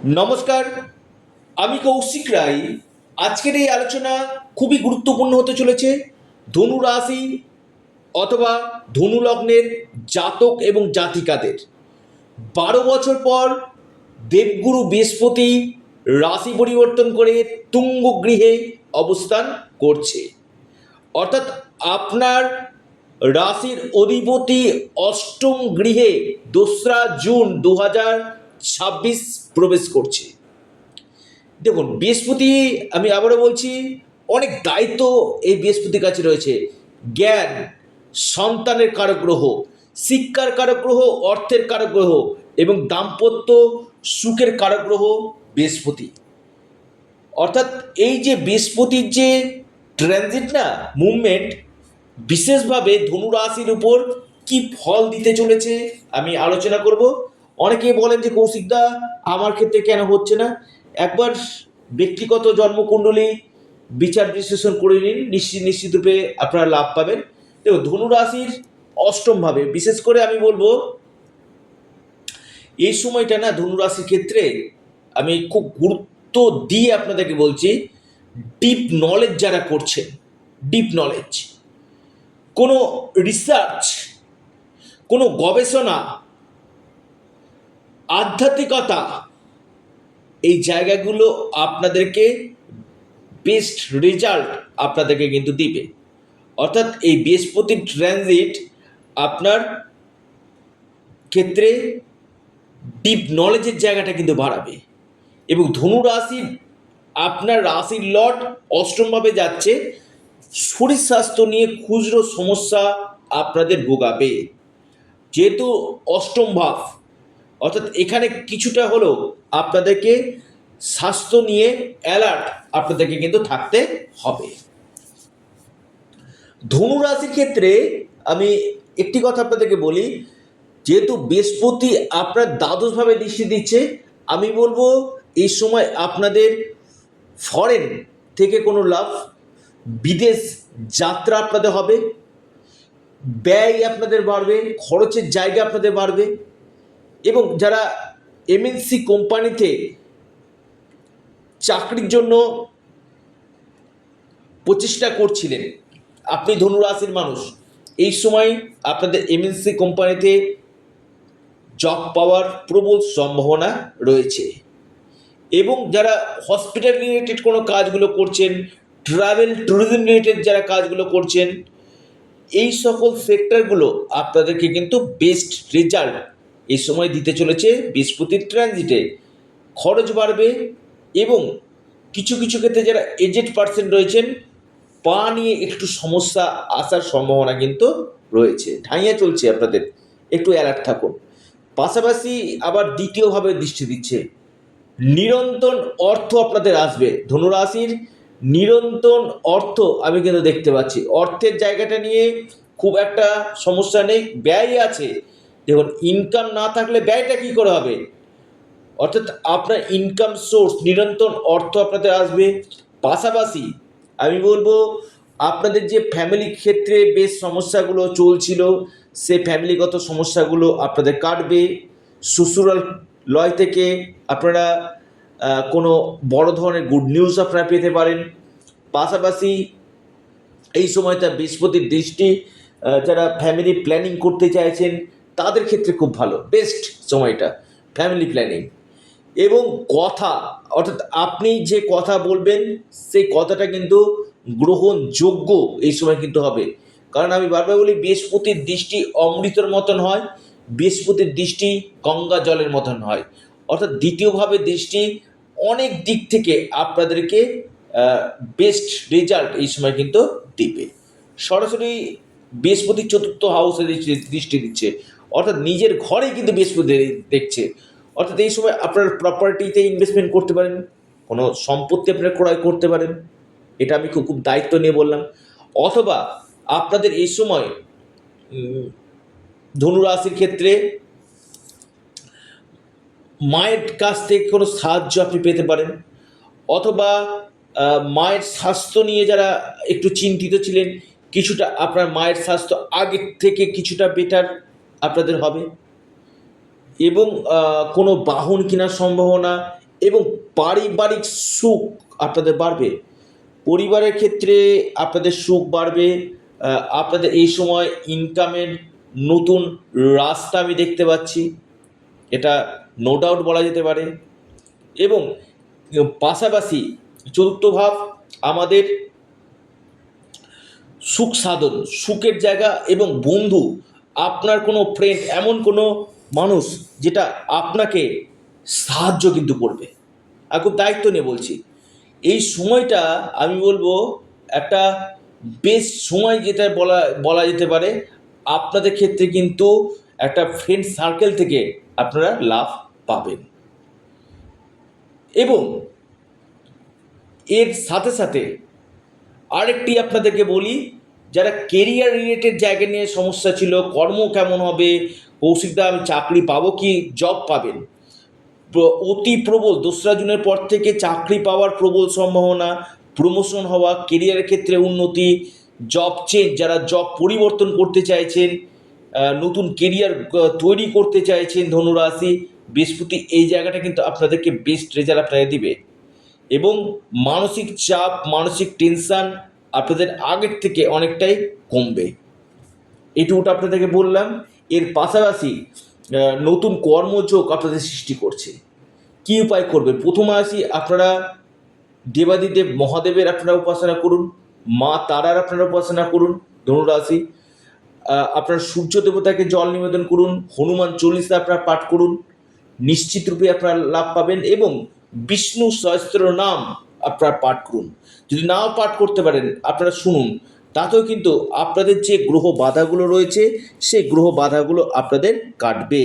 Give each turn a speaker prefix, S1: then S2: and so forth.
S1: নমস্কার, আমি কৌশিক রায়। আজকের এই আলোচনা খুবই গুরুত্বপূর্ণ হতে চলেছে। ধনু রাশি অথবা ধনু লগ্নের জাতক এবং জাতিকাদের 12 বছর পর দেবগুরু বৃহস্পতি রাশি পরিবর্তন করে তুঙ্গ গৃহে অবস্থান করছে। অর্থাৎ আপনার রাশির অধিপতি অষ্টম গৃহে 2রা জুন 2026 প্রবেশ করছে। দেখুন, বৃহস্পতি, আমি আবারও বলছি, অনেক দায়িত্ব এই বৃহস্পতির কাছে রয়েছে। জ্ঞান, সন্তানের কারক গ্রহ, শিক্ষার কারক গ্রহ, অর্থের কারক গ্রহ এবং দাম্পত্য সুখের কারক গ্রহ বৃহস্পতি। অর্থাৎ এই যে বৃহস্পতির যে ট্রানজিট না, মুভমেন্ট, বিশেষভাবে ধনু রাশির উপর কি ফল দিতে চলেছে আমি আলোচনা করব। অনেকেই বলেন যে কৌশিকদা, আমার ক্ষেত্রে কেন হচ্ছে না? একবার ব্যক্তিগত জন্মকুণ্ডলী বিচার বিশ্লেষণ করে নিন, নিশ্চিত রূপে আপনারা লাভ পাবেন। দেখো, ধনু রাশির অষ্টমভাবে, বিশেষ করে আমি বলবো এই সময়টা না ধনু রাশির ক্ষেত্রে আমি খুব গুরুত্ব দিয়ে আপনাদেরকে বলছি, ডিপ নলেজ যারা করছেন, ডিপ নলেজ, কোনো রিসার্চ, কোনো গবেষণা, আধ্যাত্মিকতা, এই জায়গাগুলো আপনাদেরকে বেস্ট রেজাল্ট আপনাদেরকে কিন্তু দিবে। অর্থাৎ এই বৃহস্পতির ট্রানজিট আপনার ক্ষেত্রে ডিপ নলেজের জায়গাটা কিন্তু বাড়াবে। এবং ধনু রাশির, আপনার রাশির লর্ড অষ্টমভাবে যাচ্ছে, শরীর স্বাস্থ্য নিয়ে খুচরো সমস্যা আপনাদের ভোগাবে। যেহেতু অষ্টম ভাব, অর্থাৎ এখানে কিছুটা হলেও আপনাদেরকে স্বাস্থ্য নিয়ে অ্যালার্ট আপনাদেরকে কিন্তু থাকতে হবে। ধনু রাশির ক্ষেত্রে আমি একটি কথা আপনাদেরকে বলি, যেহেতু বৃহস্পতি আপনার দ্বাদশভাবে দৃষ্টি দিচ্ছে, আমি বলবো এই সময় আপনাদের ফরেন থেকে কোনো লাভ, বিদেশ যাত্রা আপনাদের হবে, ব্যয় আপনাদের বাড়বে, খরচের জায়গা আপনাদের বাড়বে। এবং যারা এমএনসি কোম্পানিতে চাকরির জন্য প্রচেষ্টা করছিলেন, আপনি ধনুরাশির মানুষ, এই সময় আপনাদের এমএনসি কোম্পানিতে জব পাওয়ার প্রবল সম্ভাবনা রয়েছে। এবং যারা হসপিটাল রিলেটেড কোনো কাজগুলো করছেন, ট্রাভেল ট্যুরিজম রিলেটেড যারা কাজগুলো করছেন, এই সকল সেক্টরগুলো আপনাদেরকে কিন্তু বেস্ট রেজাল্ট এই সময় দিতে চলেছে বৃহস্পতির ট্রানজিটে। খরচ বাড়বে এবং কিছু কিছু ক্ষেত্রে যারা এজেড পার্সন রয়েছেন, পা নিয়ে একটু সমস্যা আসার সম্ভাবনা কিন্তু রয়েছে, ঢাইয়া চলছে, আপনাদের একটু অ্যালার্ট থাকুন। পাশাপাশি আবার দ্বিতীয়ভাবে দৃষ্টি দিচ্ছে, নিরন্তর অর্থ আপনাদের আসবে। ধনুরাশির নিরন্তর অর্থ আমি কিন্তু দেখতে পাচ্ছি, অর্থের জায়গাটা নিয়ে খুব একটা সমস্যা নেই, ব্যয় আছে। দেখুন, ইনকাম না থাকলে ব্যয়টা কী করে হবে? অর্থাৎ আপনার ইনকাম সোর্স, নিরন্তর অর্থ আপনাদের আসবে। পাশাপাশি আমি বলবো, আপনাদের যে ফ্যামিলি ক্ষেত্রে বেশ সমস্যাগুলো চলছিল, সে ফ্যামিলিগত সমস্যাগুলো আপনাদের কাটবে। শ্বশুরাল লয় থেকে আপনারা কোনো বড় ধরনের গুড নিউজ আপনারা পেতে পারেন। পাশাপাশি এই সময়টা বৃহস্পতির দৃষ্টি, যারা ফ্যামিলি প্ল্যানিং করতে চাইছেন তাদের ক্ষেত্রে খুব ভালো, বেস্ট সময়টা ফ্যামিলি প্ল্যানিং। এবং কথা, অর্থাৎ আপনি যে কথা বলবেন সেই কথাটা কিন্তু গ্রহণযোগ্য এই সময় কিন্তু হবে। কারণ আমি বারবার বলি, বৃহস্পতির দৃষ্টি অমৃতর মতন হয়, বৃহস্পতির দৃষ্টি গঙ্গা জলের মতন হয়। অর্থাৎ দ্বিতীয়ভাবে দৃষ্টি অনেক দিক থেকে আপনাদেরকে বেস্ট রেজাল্ট এই সময় কিন্তু দিবে। সরাসরি বৃহস্পতি চতুর্থ হাউসে দৃষ্টি দিচ্ছে, অর্থাৎ নিজের ঘরে কিন্তু বৃহস্পতি দেখছে। অর্থাৎ এই সময় আপনার প্রপার্টিতে ইনভেস্টমেন্ট করতে পারেন, কোনো সম্পত্তি আপনারা ক্রয় করতে পারেন, এটা আমি খুব দায়িত্ব নিয়ে বললাম। অথবা আপনাদের এই সময় ধনুরাশির ক্ষেত্রে মায়ের কাছ থেকে কোনো সাহায্য আপনি পেতে পারেন। অথবা মায়ের স্বাস্থ্য নিয়ে যারা একটু চিন্তিত ছিলেন, কিছুটা আপনার মায়ের স্বাস্থ্য আগের থেকে কিছুটা বেটার আপনাদের হবে। এবং কোনো বাহন কেনার সম্ভাবনা, এবং পারিবারিক সুখ আপনাদের বাড়বে। পরিবারের ক্ষেত্রে আপনাদের সুখ বাড়বে। আপনাদের এই সময় ইনকামের নতুন রাস্তা আমি দেখতে পাচ্ছি, এটা নো ডাউট বলা যেতে পারে। এবং পাশাপাশি চতুর্থ ভাব আমাদের সুখ সাধন, সুখের জায়গা এবং বন্ধু, আপনার কোনো ফ্রেন্ড, এমন কোনো মানুষ যেটা আপনাকে সাহায্য কিন্তু করবে। আর খুব দায়িত্ব নিয়ে বলছি, এই সময়টা আমি বলবো একটা বেস্ট সময়, যেটা বলা যেতে পারে। আপনাদের ক্ষেত্রে কিন্তু একটা ফ্রেন্ড সার্কেল থেকে আপনারা লাভ পাবেন। এবং এর সাথে সাথে আরেকটি আপনাদেরকে বলি, যারা কেরিয়ার রিলেটেড জায়গা নিয়ে সমস্যা ছিল, কর্ম কেমন হবে, কৌশিকদা আমি চাকরি পাবো কি, জব পাবেন, অতি প্রবল 2রা জুনের পর থেকে চাকরি পাওয়ার প্রবল সম্ভাবনা, প্রমোশন হওয়া, কেরিয়ারের ক্ষেত্রে উন্নতি, জব চেঞ্জ, যারা জব পরিবর্তন করতে চাইছেন, নতুন কেরিয়ার তৈরি করতে চাইছেন ধনুরাশি, বৃহস্পতি এই জায়গাটা কিন্তু আপনাদেরকে বেস্ট রেজাল্ট আপনাদের দিবে। এবং মানসিক চাপ, মানসিক টেনশান আপনাদের আগের থেকে অনেকটাই কমবে। এটুকুটা আপনাদেরকে বললাম। এর পাশাপাশি নতুন কর্মযোগ আপনাদের সৃষ্টি করছে। কী উপায় করবেন? প্রথমে আসি, আপনারা দেবাদিদেব মহাদেবের আপনারা উপাসনা করুন, মা তারার আপনারা উপাসনা করুন ধনুরাশি। আপনারা সূর্য দেবতাকে জল নিবেদন করুন, হনুমান চল্লিশা আপনারা পাঠ করুন, নিশ্চিত রূপে আপনারা লাভ পাবেন। এবং বিষ্ণু সহস্র নাম আপনারা পাঠ করুন। যদি নাও পাঠ করতে পারেন আপনারা শুনুন, তাতেও কিন্তু আপনাদের যে গ্রহ বাধাগুলো রয়েছে সেই গ্রহ বাধাগুলো আপনাদের কাটবে।